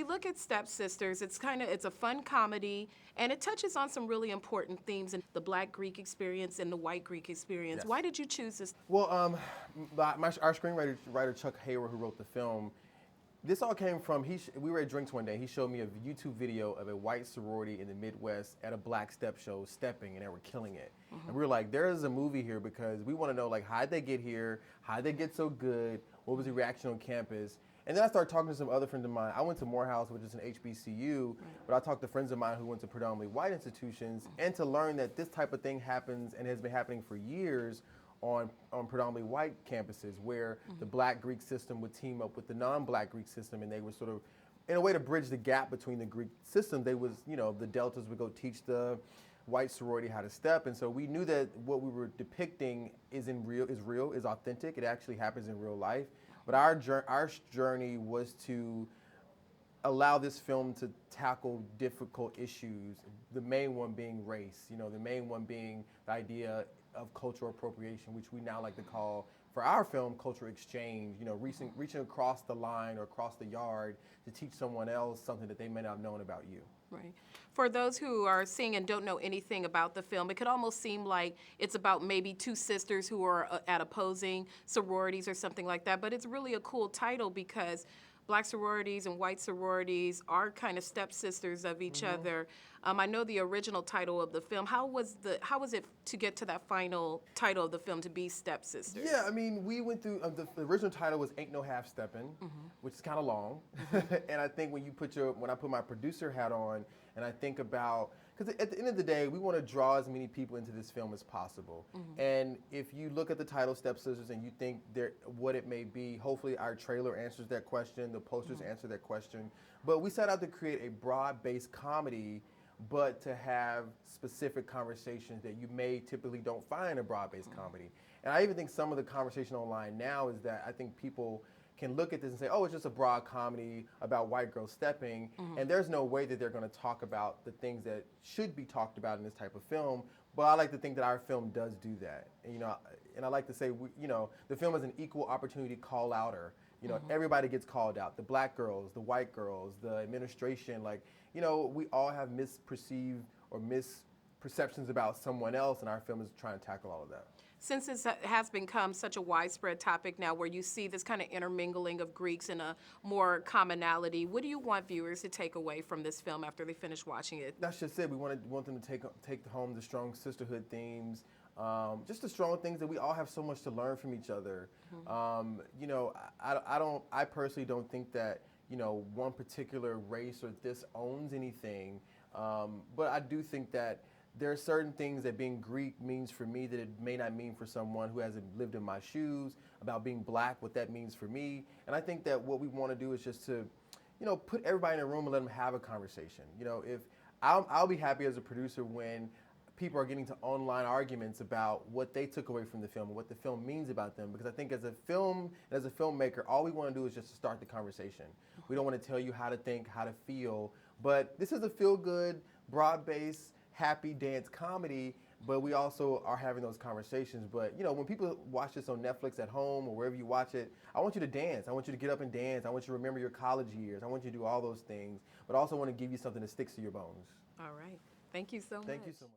we look at Stepsisters, it's a fun comedy, and it touches on some really important themes in the Black Greek experience and the white Greek experience. Yes. Why did you choose this? Well, our screenwriter Chuck Hayward, who wrote the film, this all came from, we were at drinks one day. He showed me a YouTube video of a white sorority in the Midwest at a black step show stepping, and they were killing it. And we were like, there is a movie here because we want to know, like, how'd they get here? How'd they get so good? What was the reaction on campus? And then I started talking to some other friends of mine. I went to Morehouse, which is an HBCU, but I talked to friends of mine who went to predominantly white institutions, and to learn that this type of thing happens and has been happening for years on predominantly white campuses, where the Black Greek system would team up with the non-Black Greek system, and they would sort of, in a way to bridge the gap between the Greek system, they was, the Deltas would go teach the white sorority how to step. And so we knew that what we were depicting is real, is authentic. It actually happens in real life. But our journey was to allow this film to tackle difficult issues, the main one being race, the main one being the idea of cultural appropriation, which we now like to call, for our film, cultural exchange, reaching across the line or across the yard to teach someone else something that they may not have known about you. Right. For those who are seeing and don't know anything about the film, it could almost seem like it's about maybe two sisters who are at opposing sororities or something like that, but it's really a cool title because Black sororities and white sororities are kind of stepsisters of each other. I know the original title of the film. How was it to get to that final title of the film to be Stepsisters? Yeah, I mean, we went through, the original title was Ain't No Half Steppin', which is kind of long. And I think when I put my producer hat on and I think about, because at the end of the day, we want to draw as many people into this film as possible. And if you look at the title Stepsisters and you think what it may be, hopefully our trailer answers that question, the posters answer that question. But we set out to create a broad-based comedy, but to have specific conversations that you may typically don't find in a broad-based comedy. And I even think some of the conversation online now is that I think people can look at this and say, oh, it's just a broad comedy about white girls stepping, and there's no way that they're going to talk about the things that should be talked about in this type of film. But I like to think that our film does do that. And, and I like to say, the film is an equal opportunity call-outer. Everybody gets called out. The black girls, the white girls, the administration, we all have misperceived or misperceptions about someone else, and our film is trying to tackle all of that. Since it has become such a widespread topic now where you see this kind of intermingling of Greeks and a more commonality, what do you want viewers to take away from this film after they finish watching it? That's just it. We want them to take home the strong sisterhood themes, just the strong things that we all have so much to learn from each other. I personally don't think that one particular race or this owns anything, but I do think that there are certain things that being Greek means for me that it may not mean for someone who hasn't lived in my shoes, about being black, what that means for me. And I think that what we want to do is just to, put everybody in a room and let them have a conversation. If I'll be happy as a producer when people are getting to online arguments about what they took away from the film and what the film means about them, because I think as a filmmaker, all we want to do is just to start the conversation. We don't want to tell you how to think, how to feel, but this is a feel-good, broad-based, happy dance comedy, but we also are having those conversations. But when people watch this on Netflix at home or wherever you watch it, I want you to dance. I want you to get up and dance. I want you to remember your college years. I want you to do all those things, but I also want to give you something that sticks to your bones. All right. Thank you so much. Thank you so much.